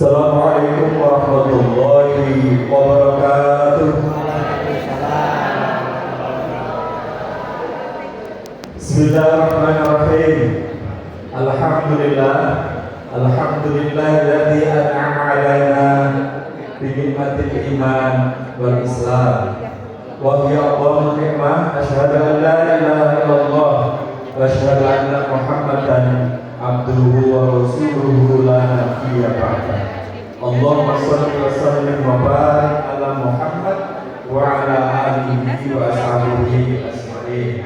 Assalamualaikum warahmatullahi wabarakatuh. Bismillahirrahmanirrahim. Alhamdulillah, alhamdulillahilladzi an'ama 'alaina bi ni'matil iman wal islam. Wa hiya a'dhamu ni'mah, asyhadu an la ilaha illallah wa asyhadu anna Muhammadan abduhu wa rasuluhu la nabiyya ba'da. Allahumma shalli wa sallim wa barik ala Muhammad wa ala alihi wa ashabihi ajma'in.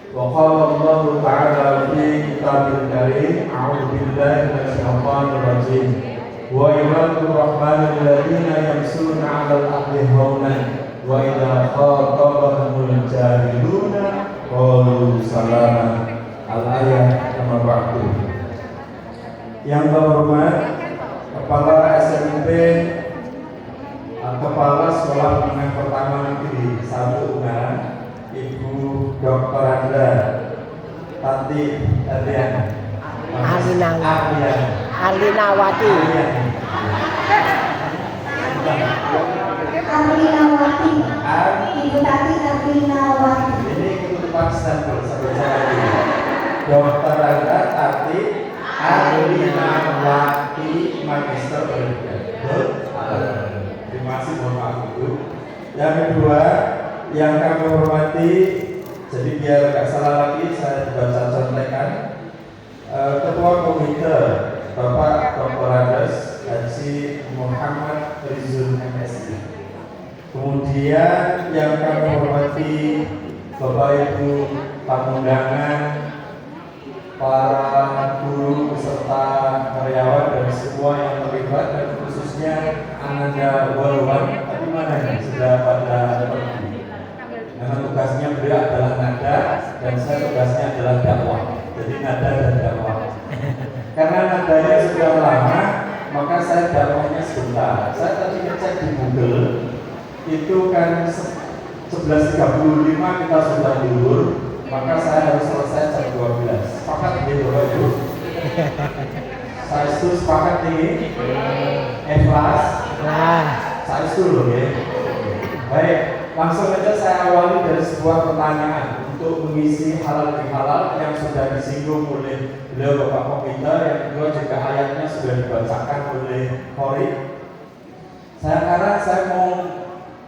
Wa qala Allah ta'ala fi kitabil karim, a'udzu billahi minasy syaithanir rajim. Wa ibadur rahmanil ladzina yamshuna 'alal ardi hawnan wa idza khatabahumul jahiluna qalu salama. Al-ayat nomor 40. Yang terhormat Kepala SMP Kepala Sekolah Menengah Pertama Negeri 1 Ungaran, Ibu Dr. Anda Tati Alinawati. Ibu Tati Alinawati. Ini ketutupan stempel sampai saya. Dr. Anda Tati Alinawati, Magister Berikut. Terima kasih, mohon maaf Ibu. Yang kedua, yang kami hormati, jadi biar nggak salah lagi saya baca contekan. Ketua Komite Bapak Dr. Andes Haji Muhammad Rizul MSI. Kemudian yang kami hormati Bapak Ibu tamu undangan, para guru beserta karyawan dan semua yang terlibat, dan khususnya Ananda Walwan. Tadi mana ya? Sudah pada pergi. Karena tugasnya beliau adalah nada dan saya tugasnya adalah dakwah. Jadi nada dan dakwah. Karena nadanya sudah lama, maka saya dakwahnya sebentar. Saya tadi ngecek di Google, itu kan 11.35 kita sudah libur, maka saya harus selesai jam 12. Sepakat ya Bapak Ibu? Saya itu sepakat ini. Ikhlas. Saya itu loh ya. Baik, langsung aja saya awali dari sebuah pertanyaan untuk mengisi halal bihalal yang sudah disinggung oleh beliau Bapak Komite. Yang kedua juga ayatnya sudah dibacakan oleh Khori. Karena saya mau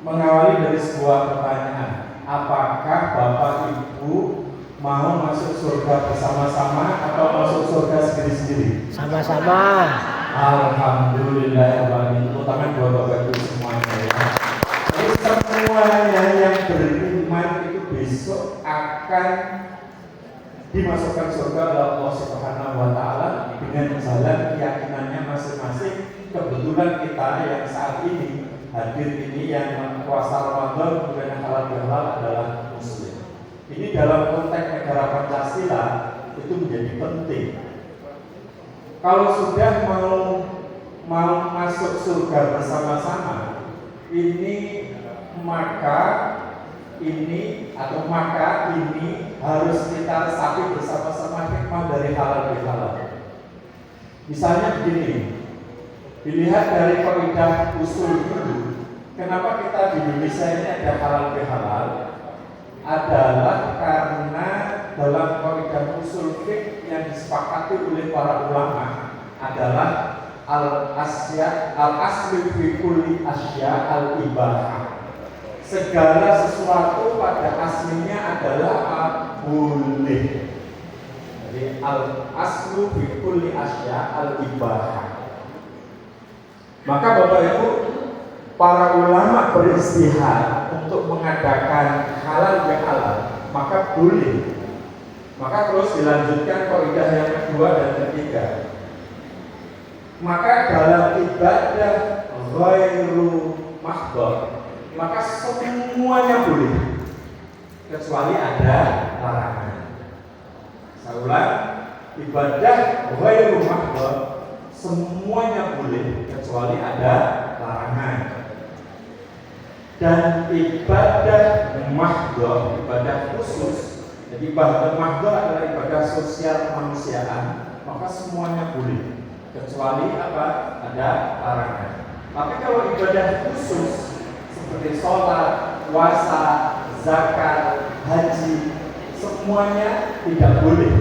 mengawali dari sebuah pertanyaan. Apakah Bapak Ibu mau masuk surga bersama-sama atau masuk surga sendiri-sendiri? Sama-sama. Alhamdulillah, tangan buat Bapak Ibu semuanya ya. Jadi semuanya yang beriman itu besok akan dimasukkan surga oleh Allah Subhanahu wa Ta'ala dengan jalan keyakinannya masing-masing. Kebetulan kita yang saat ini hadir ini yang puasa Ramadan kemudian halal bihalal adalah Muslim. Ini dalam konteks negara Pancasila itu menjadi penting. Kalau sudah mau masuk surga bersama-sama, ini maka ini harus kita resapi bersama-sama hikmah dari halal bihalal. Misalnya begini, dilihat dari kaidah usul dulu, kenapa kita di Indonesia ini ada halal bihalal? Adalah karena dalam kaidah usul fiqh yang disepakati oleh para ulama adalah al-aslu fi kulli asya al-ibahah. Segala sesuatu pada aslinya adalah boleh. Jadi al-aslu fi kulli asya al-ibahah. Maka Bapak Ibu, para ulama beristihad untuk mengadakan halal bihalal, maka boleh. Maka terus dilanjutkan kaidah yang kedua dan ketiga. Maka dalam ibadah ghairu mahdhar, maka semuanya boleh kecuali ada larangan. Saya ulang, ibadah ghairu mahdhar semuanya boleh kecuali ada larangan. Dan ibadah mahdhar, ibadah khusus, jadi ibadah mahdhar adalah ibadah sosial kemanusiaan, maka semuanya boleh kecuali apa? Ada larangan. Tapi kalau ibadah khusus seperti sholat, puasa, zakat, haji, semuanya tidak boleh.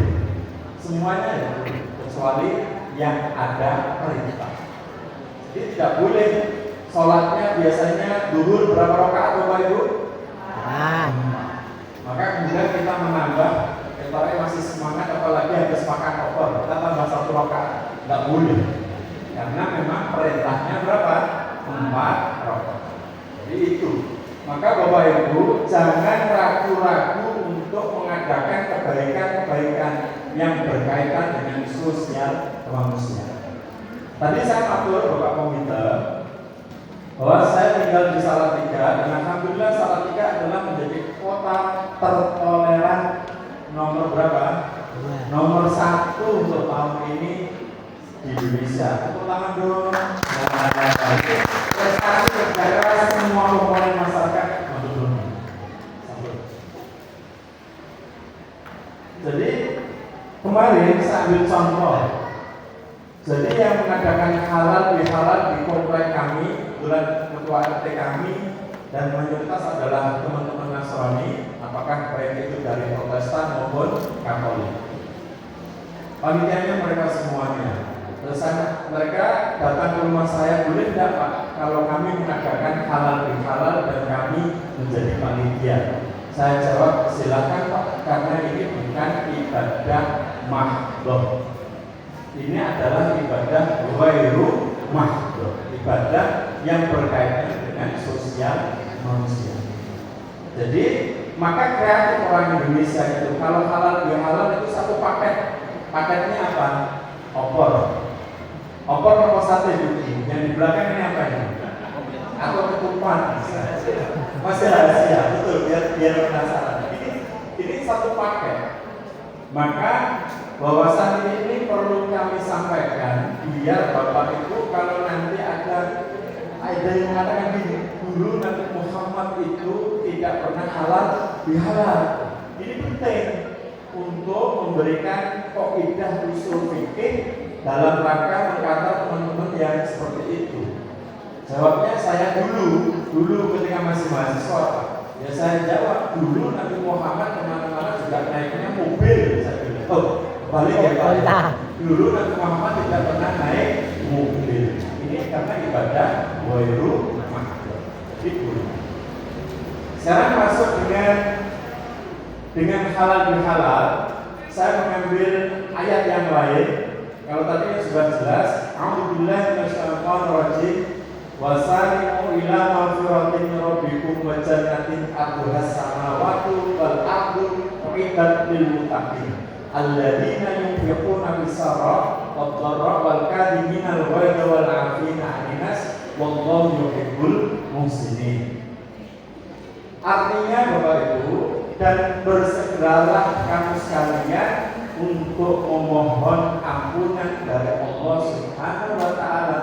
Semuanya ya, kecuali yang ada perintah. Jadi tidak boleh sholatnya biasanya duhur berapa rakaat Bapak Ibu? Maka kemudian kita menambah, kita masih semangat apalagi habis makan opor, kita tambah 1 rakaat. Tidak boleh. Karena memang perintahnya berapa? 4 rakaat. Jadi itu. Maka Bapak Ibu jangan ragu-ragu untuk mengadakan kebaikan-kebaikan yang berkaitan dengan sosial kemanusiaan. Tadi saya atur Bapak Komite bahwa saya tinggal di Salatiga dan alhamdulillah Salatiga adalah menjadi kota tertoleran nomor berapa? Nomor 1 untuk tahun ini di Indonesia. Tepuk tangan dong. Prestasi kerja semua komponen masyarakat mendukung. Jadi kemarin saya ambil contoh. Jadi yang mengadakan halal bihalal di komplek kami, kebetulan ketua RT kami dan mayoritas adalah teman-teman Nasrani, apakah baik itu dari Protestan maupun Katolik. Panitianya mereka semuanya. Terus mereka datang ke rumah saya, boleh tidak Pak kalau kami mengadakan halal bihalal dan kami menjadi panitia? Saya jawab silakan Pak, karena ini bukan ibadah mahdhah. Ini adalah ibadah ghairu mahdhah, ibadah yang berkaitan dengan sosial manusia. Jadi maka kreatif orang Indonesia itu kalau halal bihalal itu satu paket. Paketnya apa? Opor. Opor nomor 1 itu. Yang di belakang ini apa ini? Atau ketupat? Masih rahasia, betul. Biar penasaran. Ini satu paket. Maka bahwasan ini perlu kami sampaikan biar Bapak Ibu kalau nanti ada yang mengatakan gini, dulu Nabi Muhammad itu tidak pernah halal bihalal. Ini penting untuk memberikan kaidah usul fikih dalam rangka mengkata teman-teman yang seperti itu. Jawabnya saya dulu ketika masih mahasiswa, ya saya jawab dulu Nabi Muhammad kemana-mana juga naiknya mobil. Saya bilang, oh balik ya Pak. Dulu Nabi Muhammad tidak pernah naik mobil. Ini karena ibadah ghairu mahdhah. Itu. Sekarang masuk dengan halal bihalal, saya mengambil ayat yang lain. Kalau tadi sudah jelas, a'udzubillahi minasyaitonir rajim. Wasari'u ila magfiratin min rabbikum wa jannatin 'arduhas samawati wal ardu u'iddat lil muttaqin alladzina yunfiquna bis-sarra wad-dharra wal kadhimina al-ghayza wal 'afina 'anil nas wallahu yuhibbul muhsinin. Artinya Bapak Ibu, dan bersegeralah kamu sekalian untuk memohon ampunan dari Allah Subhanahu wa taala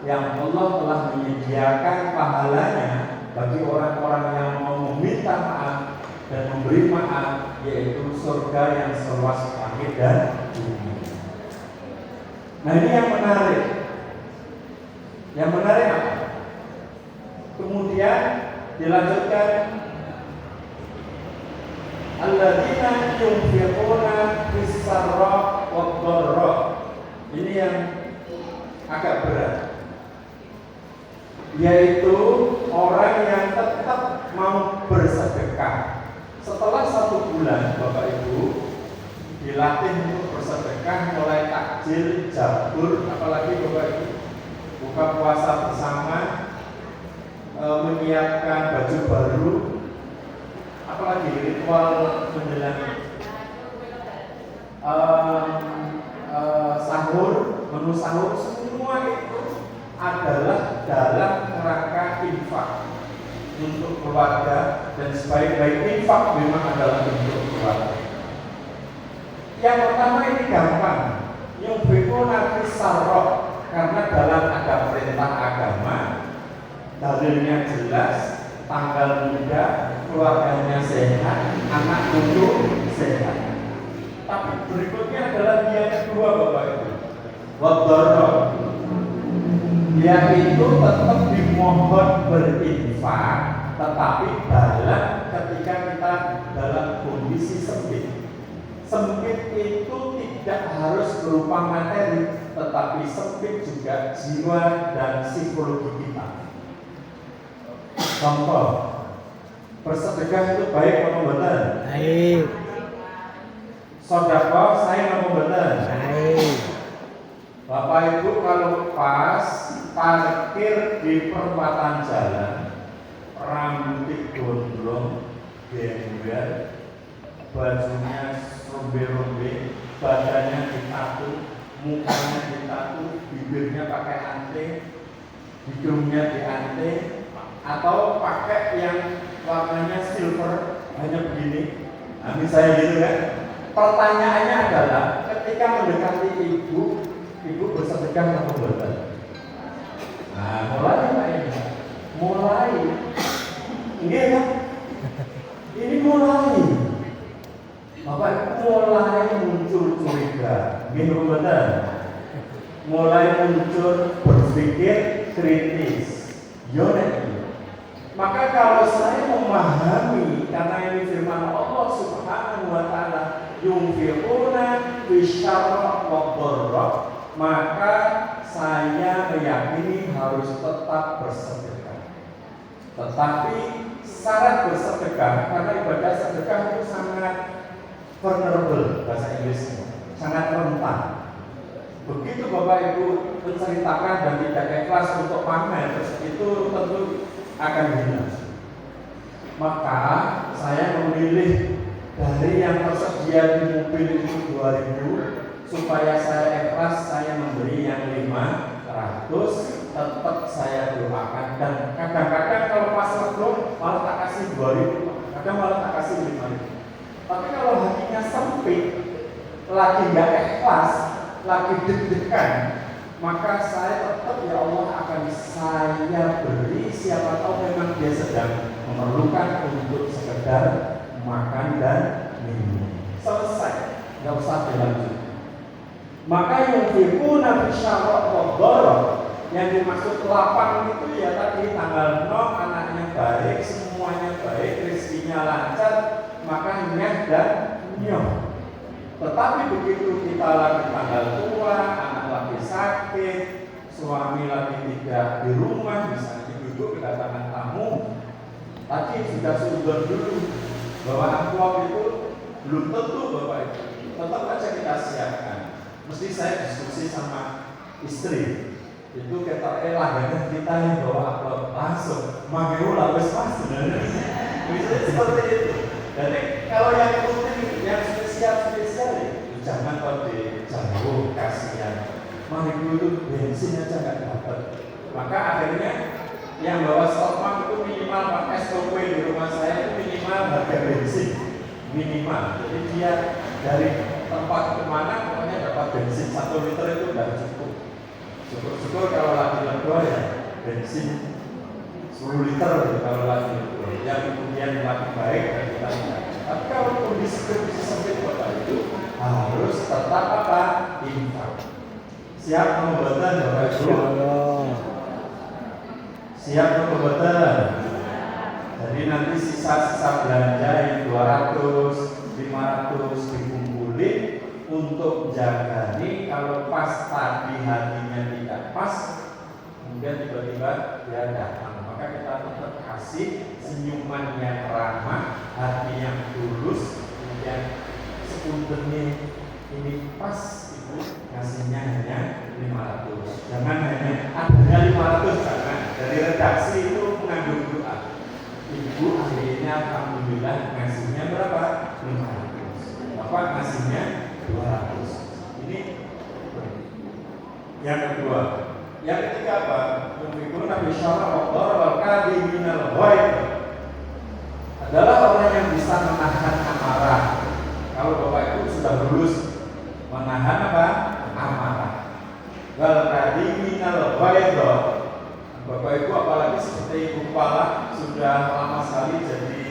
yang Allah telah menyediakan pahalanya bagi orang-orang yang mau meminta maaf dan memberi maaf, yaitu surga yang seluas langit dan bumi. Nah ini yang menarik. Yang menarik apa? Kemudian dilanjutkan alladzina yunfiquna fis-sarra wad-dharra. Ini yang agak berat, yaitu orang yang tetap mau bersedekah. Setelah 1 bulan Bapak Ibu dilatih untuk bersedekah, mulai takjil, jabur, apalagi Bapak Ibu buka puasa bersama, menyiapkan baju baru, apalagi ritual menjelang sahur, menu sahur, semua itu adalah dalam rangka infak untuk keluarga, dan sebaik-baik infak memang adalah untuk keluarga. Yang pertama ini gampang, yunfiquna fis-sarra, karena dalam ada perintah agama, dalilnya jelas, tanggal muda, keluarganya sehat, anak cucu sehat. Tapi berikutnya adalah yang kedua Bapak Ibu, wad-dharra. dia itu tetap dimohon berinfak, tetapi ketika kita dalam kondisi sempit. Sempit itu tidak harus berupa materi, tetapi sempit juga jiwa dan psikologi kita. Contoh, bersedekah itu baik apa benar? Baik. Sedekah saya apa benar? Baik. Bapak Ibu kalau pas parkir di perempatan jalan, rambut gondrong, gembel, bajunya rombe-rombe, badannya ditatu, mukanya ditatu, bibirnya pakai anting, hidungnya dianting, atau pakai yang warnanya silver hanya begini. Nah, misalnya gitu kan. Pertanyaannya adalah ketika mendekati ibu bersedekah atau benar? Nah, mulai Pak ini. Mulai. Ini kan? Ini mulai. Bapak mulai muncul curiga, minum benar, mulai muncul berpikir kritis, maka kalau saya memahami, karena ini firman Allah Subhanahu wa Ta'ala, yunfiquna bisyarra wa dharra, maka saya meyakini harus tetap bersedekah. Tetapi syarat bersedekah, karena ibadah sedekah itu sangat vulnerable, bahasa Inggrisnya, sangat rentan. Begitu Bapak Ibu menceritakan dan tidak ikhlas untuk pamer, itu tentu akan hilang. Maka saya memilih dari yang tersedia di mobil itu 2.000, supaya saya ikhlas, saya memberi yang 500, tetap saya doakan. Dan kadang-kadang kalau pas legowo malah tak kasih 2.000, kadang malah tak kasih 5.000. Tapi kalau hatinya sempit, lagi nggak ikhlas, lagi deg-degan, maka saya tetap ya Allah akan saya beri, siapa tahu memang dia sedang memerlukan untuk sekedar makan dan minum. Selesai, nggak usah dilanjut. Maka yang yunfiquna bisyarra wa dharra, yang dimaksud lapang itu ya tadi tanggal 0, anaknya baik, semuanya baik, rezekinya lancar, maka niat dan nyoh. Tetapi begitu kita lagi tanggal tua, anak lagi sakit, suami lagi tidak di rumah, misalnya duduk kedatangan tamu, tadi sudah sudut dulu bahwa amplop itu belum tentu Bapak Ibu, tetap aja kita siapkan. Mesti saya diskusi sama istri, itu kata langganan kita yang bawa amplop langsung, makanya lapis pas sebenarnya. Misalnya seperti itu. Jadi kalau yang rutin, yang spesial jangan kode jauh, kasihan. Mari dulu bensin aja nggak dapat. Maka akhirnya yang bawa stokman itu minimal Pak SOP di rumah saya itu minimal harga bensin minimal. Jadi dia dari tempat kemana pokoknya dapat bensin 1 liter itu udah cukup. Syukur-syukur kalau lagi legowo ya bensin 10 liter kalau lagi legowo. Yang kemudian lagi baik dan kita tidak. Tapi kalau kondisi sempit Bapak itu harus tetap apa? Infak. Siap pengobatan Bapak Ibu? Siap pengobatan. Jadi nanti sisa-sisa belanja yang 200, 500 dikumpulin untuk jaga nih. Kalau pas tadi hatinya tidak pas, kemudian tiba-tiba dia datang. Maka kita tetap kasih senyuman yang ramah, hati yang tulus, kemudian sepuntennya ini pas Ibu ngasihnya hanya 500. Jangan hanya adanya 500, jangan. Dari redaksi itu mengandung doa. Ibu akhirnya alhamdulillah ngasihnya berapa? 500. Bapak ngasihnya 200. Ini yang kedua. Yang ketiga apa? Yunfiquna bisyarra wa dharra wal kadhiminal ghaidh. Adalah orang yang bisa menahan amarah. Kalau Bapak Ibu sudah lulus menahan apa? Amarah. Wal kadhiminal ghaidh. Bapak Ibu apalagi seperti Ibu Kepala sudah lama sekali jadi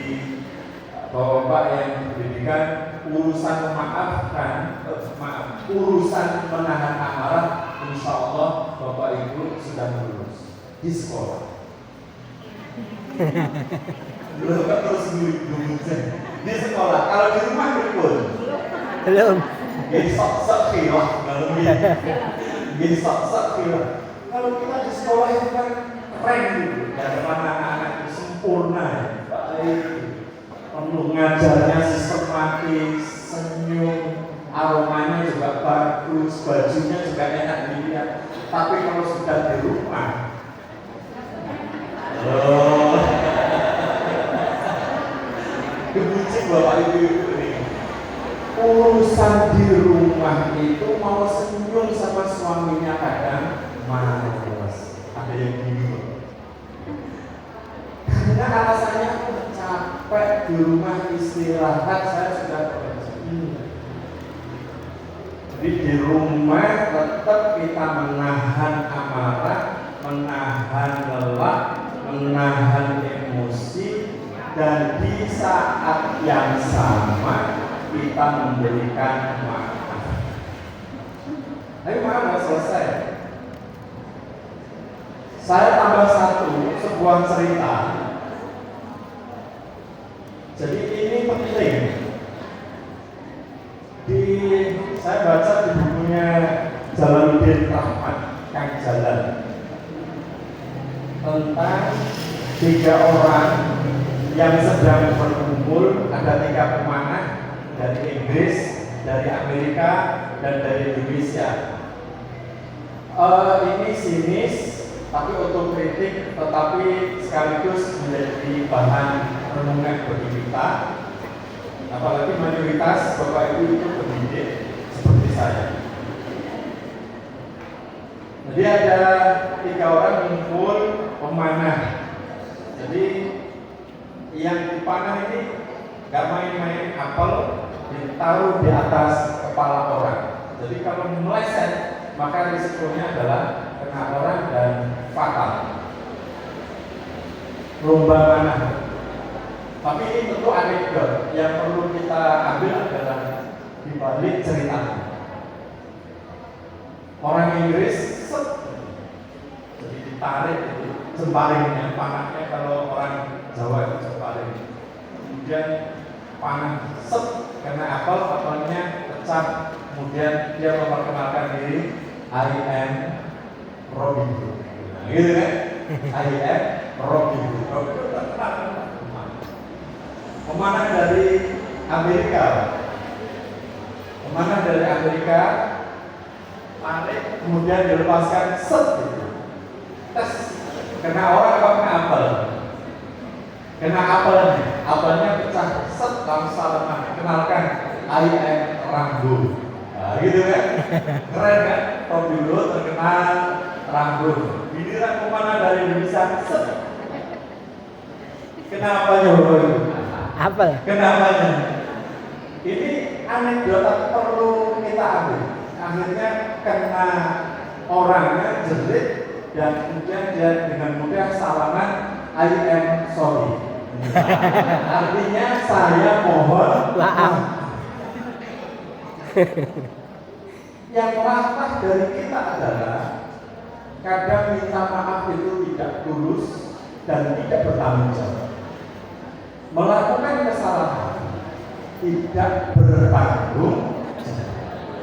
Bapak yang pendidikan, urusan memaafkan, urusan menahan amarah, insya Allah Bapak Ibu sudah lulus. di sekolah. Belum kan terus di sekolah. Kalau di rumah belum. Jadi sok-sok khilah, kalau jadi sok-sok khilah. Kalau kita di sekolah itu kan keren gitu, dan anak-anak itu sempurna ya. Penuh ngajarnya sistematis, senyum, aromanya juga bagus, bajunya juga enak dilihat. Tapi kalau sudah di rumah, dibujuk bapak ibu ini. Urusan di rumah itu mau senyum sama suaminya kadang malas. Ada yang gini. Karena alasannya capek di rumah istirahat, saya sudah bekerja. Jadi di rumah tetap kita menahan amarah, menahan lelah, menahan emosi, dan di saat yang sama kita memberikan maaf. Tapi maaf nggak selesai. Saya tambah sebuah cerita. Jadi ini penting. Saya baca di bukunya Jalaluddin Rahmat, Kang Jalan, tentang 3 orang yang sedang berkumpul. Ada 3 pemanah dari Inggris, dari Amerika, dan dari Indonesia. Ini sinis, tapi otokritik, tetapi sekaligus menjadi bahan renungan bagi kita. Apalagi mayoritas Bapak Ibu itu pendidik seperti saya. Jadi ada 3 orang ngumpul pemanah. Jadi yang dipanah ini gak main-main apel, ditaruh di atas kepala orang. Jadi kalau meleset, maka risikonya adalah kena orang dan fatal. Lomba manah. Tapi ini tentu anekdot yang perlu kita ambil adalah di balik cerita. Orang Inggris jadi ditarik itu jembaringnya, panahnya kalau orang Jawa itu jembaring. Kemudian panah kena apelnya pecah. Kemudian dia memperkenalkan diri, I am Robin Hood. Nah, gitu kan? I am Robin Hood. Robin Hood terkenal. Pemanah dari Amerika, tarik, kemudian dilepaskan, gitu. Tes, kena orang apa kena apel? Kena apelnya pecah, langsung salaman. Kenalkan, I am Rambo. Nah, gitu kan? Keren kan? Robin Hood terkenal, Rambo. Giliran pemanah dari Indonesia, kenapa Bapak? Apa? Kenapanya? Ini anekdot perlu kita ambil. Akhirnya kena orangnya jerit dan kemudian dia dengan mudah salaman, I am sorry. Artinya saya mohon maaf. Yang latah dari kita adalah kadang minta maaf itu tidak tulus dan tidak bertanggung jawab. Melakukan kesalahan tidak bertanggung jawab.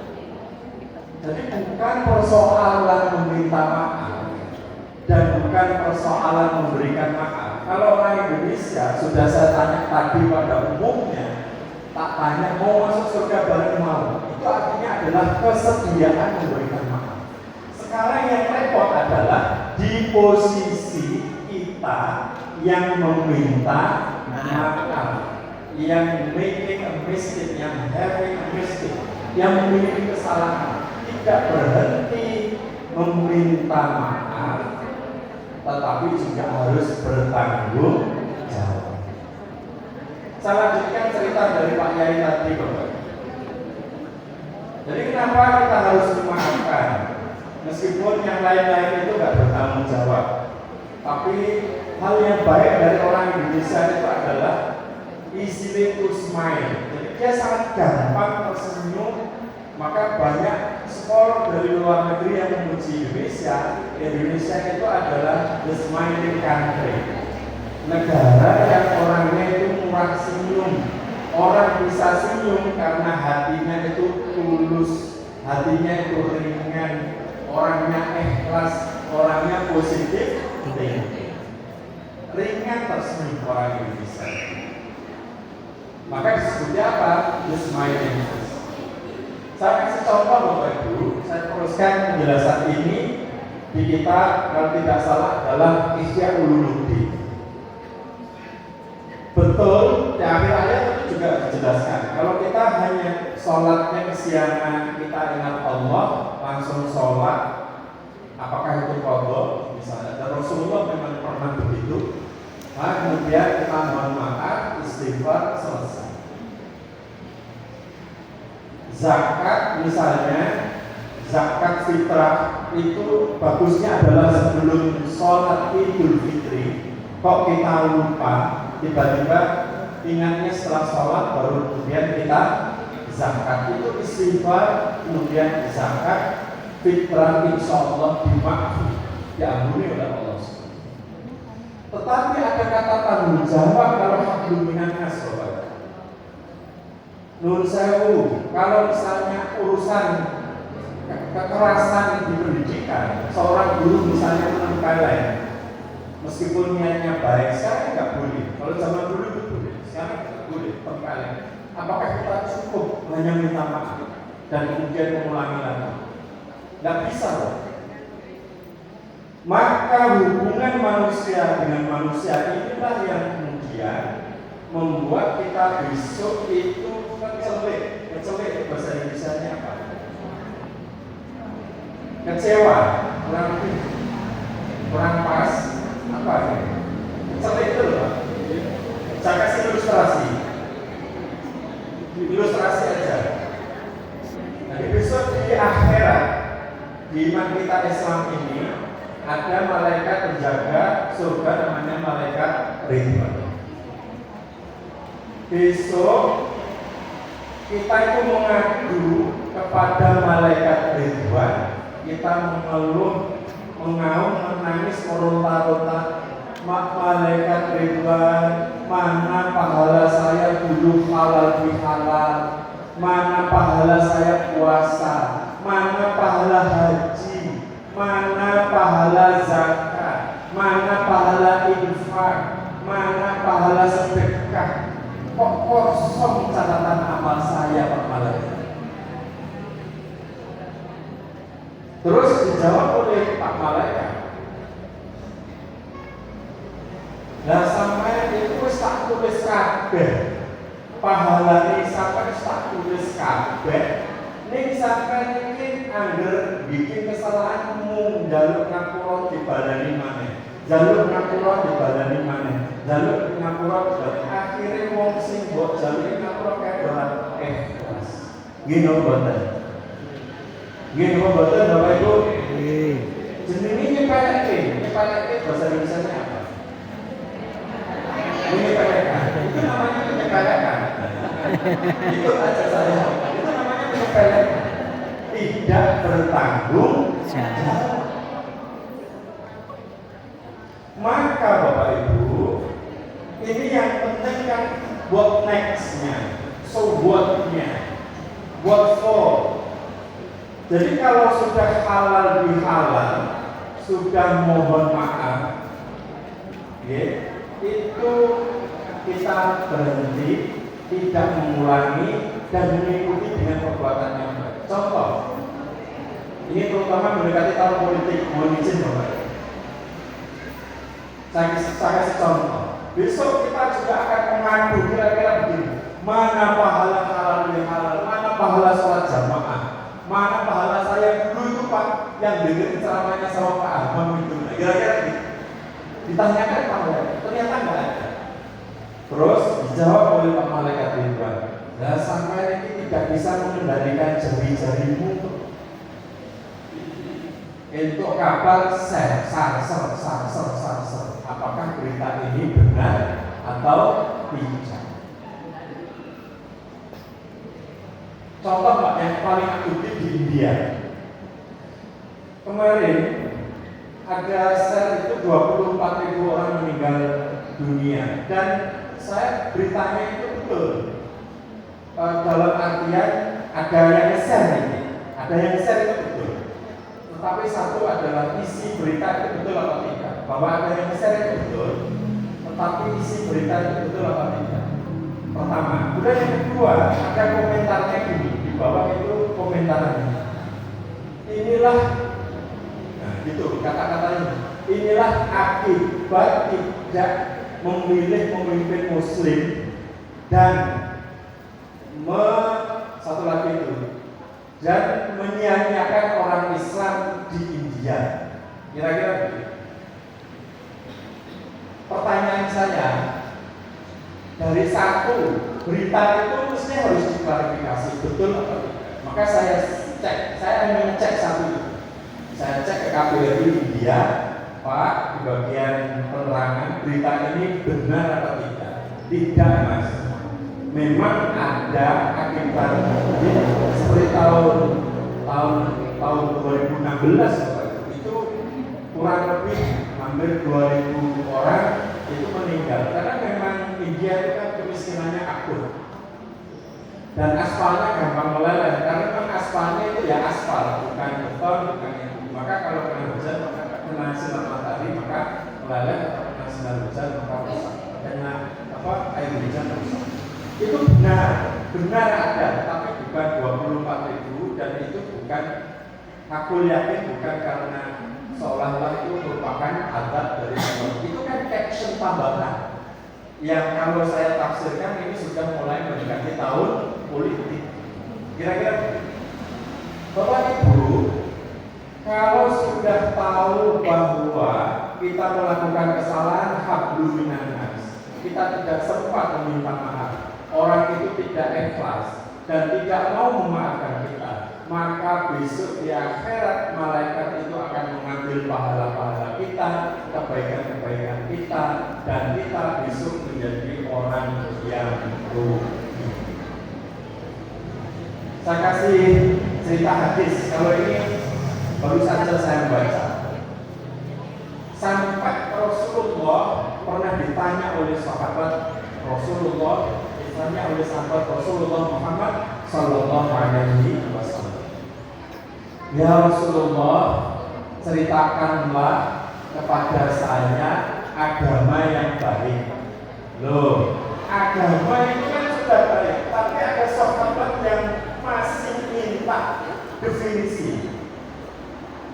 Jadi bukan persoalan meminta maaf dan bukan persoalan memberikan maaf. Kalau orang Indonesia, sudah saya tanya tadi pada umumnya, tak tanya mau masuk surga bareng mau, itu artinya adalah kesediaan memberikan maaf. Sekarang yang repot adalah di posisi kita yang meminta maaf, yang making a mistake, yang having a mistake, yang memiliki kesalahan, tidak berhenti meminta maaf, tetapi juga harus bertanggung jawab. Saya lanjutkan cerita dari Pak Yai tadi, Bapak. Jadi kenapa kita harus memaafkan? Meskipun yang lain-lain itu nggak bertanggung jawab, tapi hal yang baik dari orang Indonesia itu adalah easy to smile. Jadi dia sangat gampang tersenyum Maka banyak sekolah dari luar negeri yang memuji Indonesia. Indonesia itu adalah the smiling country, negara yang orangnya itu murah senyum. Orang bisa senyum karena hatinya itu tulus, hatinya itu ringan, orangnya ikhlas, orangnya positif, ringan tersenyum orang Indonesia. Maka disebutnya apa? The smiling face. Saya kasih contoh Bapak Ibu, saya teruskan penjelasan ini di kitab, kalau tidak salah, dalam Ihya Ulumuddin. Betul, di akhir ayat itu juga dijelaskan. Kalau kita hanya sholatnya kesiangan, kita ingat Allah, langsung sholat, apakah itu qadha misalnya? Dan Rasulullah memang pernah begitu. Nah, kemudian kita mohon maaf, istighfar, selesai. Zakat misalnya, zakat fitrah itu bagusnya adalah sebelum sholat Idul Fitri. Kok kita lupa, tiba-tiba ingatnya setelah sholat baru kemudian kita zakat. Itu istighfar, kemudian zakat fitrah, insya Allah dimaafkan, diampuni oleh Allah. Tetapi ada kata tanggung jawab kalau hablum minan nas. Nun sewu, kalau misalnya urusan kekerasan di pendidikan, seorang guru misalnya menempeleng, meskipun niatnya baik, sekarang nggak boleh. Kalau zaman dulu itu boleh, sekarang nggak boleh tempeleng. Apakah kita cukup hanya minta maaf dan kemudian mengulangi lagi? Nggak bisa loh. Maka hubungan manusia dengan manusia inilah yang kemudian membuat kita besok itu kecelik bahasa Indonesia-nya apa? Kecewa, kurang pas, apa ya? Kecelik itu loh. Saya kasih ilustrasi aja. Jadi besok di akhirat, di iman kita Islam ini ada malaikat penjaga surga namanya malaikat Ridwan. Besok kita itu mengadu kepada malaikat Ridwan, kita mengeluh, mengaum, menangis, meronta-ronta. Malaikat Ridwan, mana pahala saya dulu halal bihalal, mana pahala saya puasa, mana pahala haji, mana pahala zakat, mana pahala infak, mana pahala sedekah. Kok kosong catatan amal saya Pak Malaikat? Terus dijawab oleh Pak Malaikat, nah sampai itu tak tulis kabeh, pahala ini sampai tak tulis kabeh. Ning sampai ini angger bikin kesalahan jalur ngapura dibalani maneh, jalur ngapura dibalani maneh, jalur ngapura dibalani. Akhirnya wong sing mbok jalur ngapura kedolan ikhlas. Nggih napa mboten? Nggih napa mboten Bapak Ibu? Nggih. Jenenge nyepelekke bahasa Indonesianya apa? Menyepelekan. Itu namanya menyepelekan. Itu aja saya. Itu namanya menyepelekan. Tidak bertanggung jawab. Maka Bapak Ibu, ini yang penting kan buat next-nya, so what-nya, what for. Jadi kalau sudah halal bihalal, sudah mohon maaf, ya, itu kita berhenti, tidak mengulangi dan mengikuti dengan perbuatan yang baik. Contoh, ini terutama mendekati tahun politik, mohon izin Bapak. Saya kasih contoh. Besok kita juga akan mengadu kira-kira begini. Mana pahala halal yang halal, mana pahala sholat jamaah, mana pahala saya dulu itu Pak yang dengerin ceramahnya sama Pak Ahmad itu. Kira-kira gitu. Ditanyakan pahala, ternyata nggak ada. Terus dijawab oleh Pak Malaikat Ridwan. Nah sampai ini tidak bisa mengendalikan jari-jarimu untuk kapal sar. Apakah berita ini benar atau tidak? Contoh Pak yang paling aktif di India. Kemarin ada share itu 24.000 orang meninggal dunia, dan saya beritanya itu betul. Dalam artian ada yang share ini, ada yang share itu betul. Tetapi satu adalah isi berita itu betul atau tidak. Bahwa ada yang share itu betul, tetapi isi berita itu betul atau tidak. Pertama, kemudian yang kedua ada komentarnya gini, di bawah itu komentarnya. Inilah, nah gitu kata-katanya. Inilah akibat tidak memilih pemimpin Muslim dan satu lagi itu, dan menyia-nyiakan orang Islam di India. Kira-kira begitu. Pertanyaan saya, dari satu berita itu mesti harus diklarifikasi betul atau tidak. Maka saya hanya ngecek satu itu. Saya cek ke KBRI India, Pak, di bagian penerangan berita ini benar atau tidak? Tidak, Mas. Memang ada akibat seperti tahun 2016 itu kurang lebih hampir 2.000 orang itu meninggal karena memang India itu kan kemiskinannya akut dan aspalnya gampang meleleh karena memang aspalnya itu ya aspal bukan beton bukan itu. Maka kalau kena hujan maka kena sinar matahari maka meleleh atau kena sinar hujan maka rusak kena air hujan rusak. Itu benar ada, tapi bukan 24.000 dan itu bukan, aku yakin bukan karena seolah-olah itu merupakan adat dari Allah. Itu kan caption tambahan yang kalau saya tafsirkan ini sudah mulai mendekati tahun politik. Kira-kira Bapak Ibu, kalau sudah tahu bahwa kita melakukan kesalahan hablum minan nas, kita tidak sempat meminta maaf, orang itu tidak ikhlas dan tidak mau memaafkan kita, maka besok di akhirat malaikat itu akan mengambil pahala-pahala kita, kebaikan-kebaikan kita, dan kita besok menjadi orang yang rugi. Saya kasih cerita hadis. Kalau ini baru saja saya baca. Sampai Rasulullah pernah ditanya oleh sahabat Rasulullah, ditanya oleh sahabat Rasulullah Muhammad Sallallahu Alaihi Wasallam. Ya Rasulullah, ceritakanlah kepada saya agama yang baik. Loh, agama itu kan sudah baik, tapi ada sahabat yang masih minta definisi.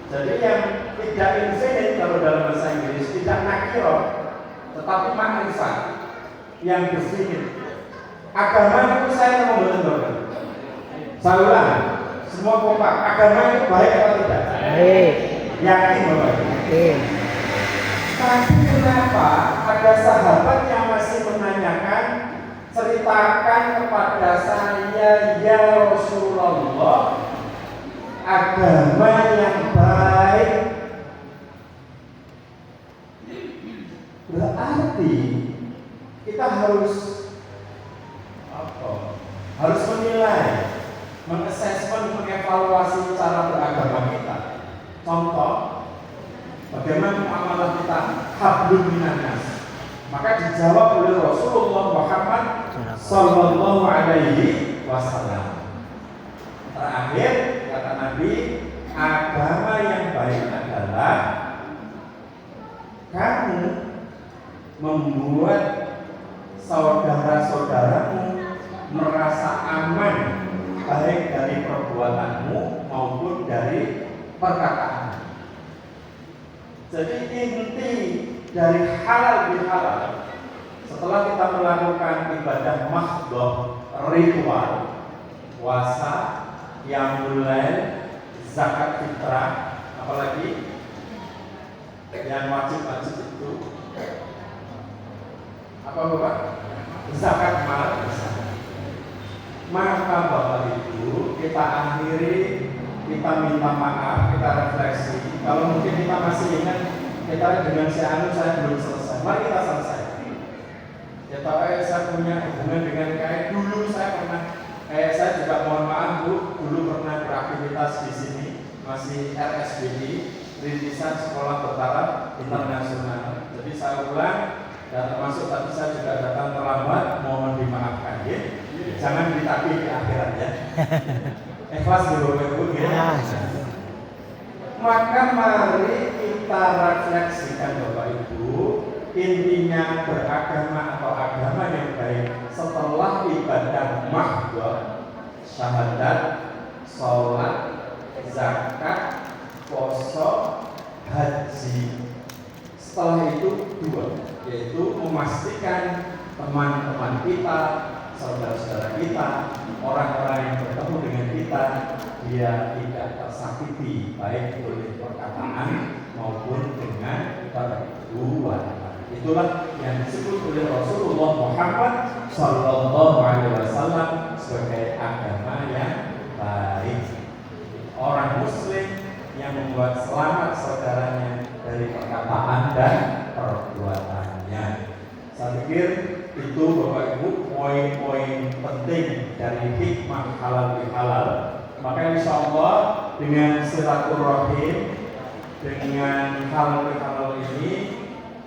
Jadi yang tidak infinite kalau dalam bahasa Inggris tidak nakirah, tetapi makrifat yang definite. Agama itu saya mau betul-betul. Saya ulang, semua kompak. Agama itu baik atau tidak? Baik. Yakin Bapak? Yakin. Tapi kenapa ada sahabat yang masih menanyakan, ceritakan kepada saya ya Rasulullah agama yang baik? Berarti kita harus harus menilai, mengassessment, mengevaluasi cara beragama kita. Contoh, bagaimana muamalah kita hablum minan nas. Maka dijawab oleh Rasulullah Muhammad Sallallahu Alaihi Wasallam. Terakhir kata Nabi, agama yang baik adalah kamu membuat saudara-saudaramu merasa aman baik dari perbuatanmu maupun dari perkataanmu. Jadi inti dari halal bihalal setelah kita melakukan ibadah mahdhah ritual, puasa, qiyamul lail, zakat fitrah, apalagi yang wajib-wajib itu apa Bapak? Zakat mal. Maka Bapak Ibu, kita akhiri, kita minta maaf, kita refleksi. Kalau mungkin kita masih ingat, kita dengan si Anu saya belum selesai. Mari kita selesai. Ya tahu saya punya hubungan dengan kayak dulu saya pernah Saya juga mohon maaf Bu, dulu pernah beraktivitas di sini, masih RSBI, Rintisan Sekolah Bertaraf Internasional. Jadi saya ulang, dan termasuk tadi saya juga datang terlambat, mohon dimaafkan ya. Jangan ditagih di akhirat ya. Ikhlas dulu Bapak Ibu ya. Maka mari kita refleksikan Bapak Ibu, intinya beragama atau agama yang baik setelah ibadah mahdoh, syahadat, sholat, zakat, poso, haji. Setelah itu dua, yaitu memastikan teman-teman kita, saudara-saudara kita, orang-orang yang bertemu dengan kita, dia tidak tersakiti baik oleh perkataan maupun dengan perbuatan. Itulah yang disebut oleh Rasulullah Muhammad Sallallahu Alaihi Wasallam sebagai agama yang baik. Orang Muslim yang membuat selamat saudaranya dari perkataan dan perbuatannya. Saya pikir itu Bapak Ibu poin-poin penting dari hikmah halal bihalal. Maka insya Allah dengan silaturahim, dengan halal bihalal ini,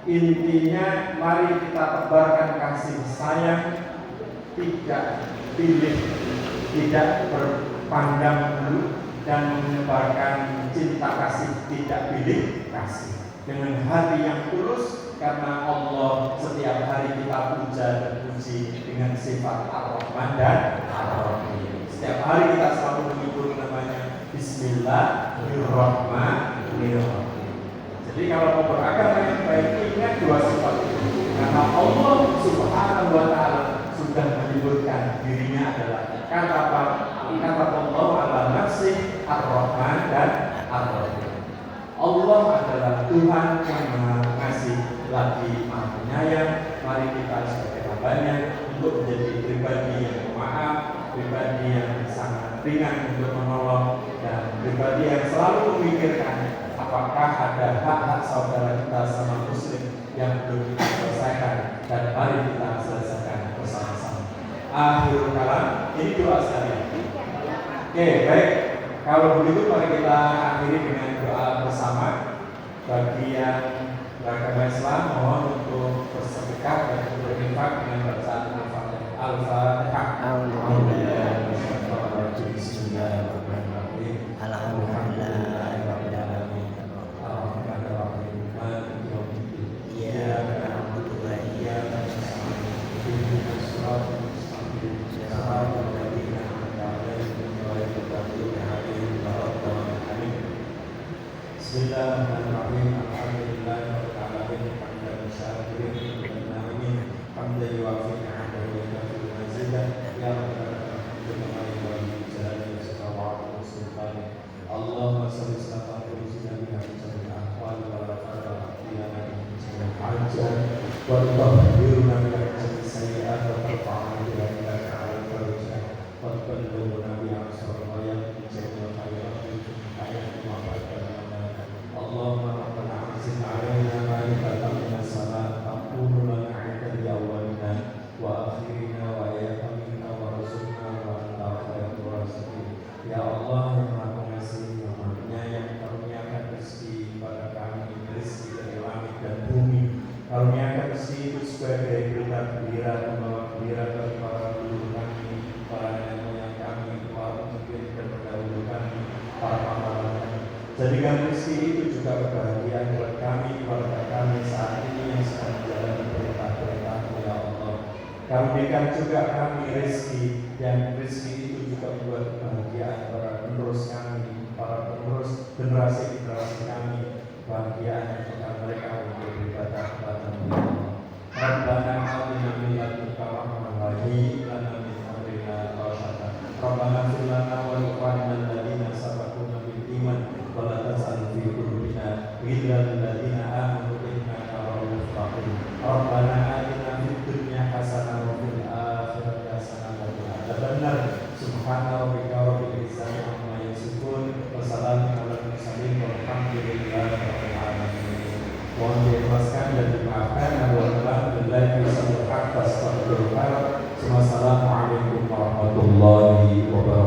intinya mari kita tebarkan kasih sayang, tidak pilih, tidak berpandang bulu, dan menyebarkan cinta kasih tidak pilih kasih dengan hati yang tulus, karena Allah setiap hari kita puja dan puji dengan sifat Ar-Rahman dan Ar-Rahim. Setiap hari kita selalu menyebut namanya Bismillahirrahmanirrahim. Jadi kalau mau beragama yang baik, ingat dua sifat itu, karena Allah Subhanahu wa Ta'ala sudah menyebutkan dirinya adalah kata Allah ala nafsi Ar-Rahman dan Ar-Rahim. Allah adalah Tuhan yang Maha Pengasih lagi Maha Penyayang. Mari kita sebagai hambanya untuk menjadi pribadi yang pemaaf, pribadi yang sangat ringan untuk menolong, dan pribadi yang selalu memikirkan apakah ada hak-hak saudara kita sama Muslim yang belum kita selesaikan, dan mari kita selesaikan bersama-sama. Akhirul kalam, ini doa sekalian. Oke, baik. Kalau begitu mari kita akhiri dengan doa bersama. Bagi yang beragama Islam mohon untuk bersedekah dan berinfak dengan bacaan Al-Fatihah. Bismillahirrahmanirrahim. Alhamdulillahirabbil alamin. Ar-Rahmanir-Rahim. Maliki yaumiddin. Iyyaka na'budu wa iyyaka nasta'in. Ihdinas siratal mustaqim. Siratal ladzina an'amta 'alaihim ghairil maghdubi 'alaihim waladdallin. Bismillahirrahmanirrahim. Alhamdulillahirabbil alamin. Hamdan syakirin wa na'imin. Hamdan yuwafi ni'amahu wa yukafi mazidah. Ya Rabbana Allahumma salli ala sayyidina Muhammad wa ala wa tutahhiruna min sayyi'at wa tarfa'una ila al-a'la wa tuballighuna bi aqsal ghayat min jami'il khairat wa Allahumma rabbana anzil 'alaina ma'idatan minas sama' taqulu lana 'inda awwalina wa akhirina wa ayatamina wa rasulna wa anta khairur raziqin. Ya Allah yang Maha Pengasih, yang Maha Penyayang, karuniakan rezeki pada kami, rezeki dari langit dan bumi. Karuniakan rezeki itu sebagai berita gembira, membawa gembira bagi para leluhur kami, para nenek moyang kami, para pemimpin dan pendahulu kami, para pahlawan kami. Jadikan rezeki itu juga kebahagiaan buat kami, keluarga kami saat ini yang sedang menjalani perintah-perintah-Mu ya Allah. Karuniakan juga kami rezeki, dan rezeki itu juga membuat kebahagiaan para penerus kami, para penerus generasi-generasi kami, kebahagiaan yang akan mereka untuk beribadah kepada-Mu ya Allah. Rabbana atina min ladunka rahmatan wa hayyi lana min amrina rashada. Rabbana ighfir lana wa li ikhwanina alladziina sabaquna bil iman wa la taj'al fi qulubina ghillan lil ladziina aamanu innaka ra'ufur rahim. Rabbana atina fid dunya hasanah wa fil akhirati hasanah wa qina adzabannar. Subhana rabbika rabbil izzati amma yasifun wa salamun alal mursalin walhamdulillahi rabbil alamin. Mohon diikhlaskan dan dimaafkan. Alhamdulillah, Assalamualaikum warahmatullahi wabarakatuh.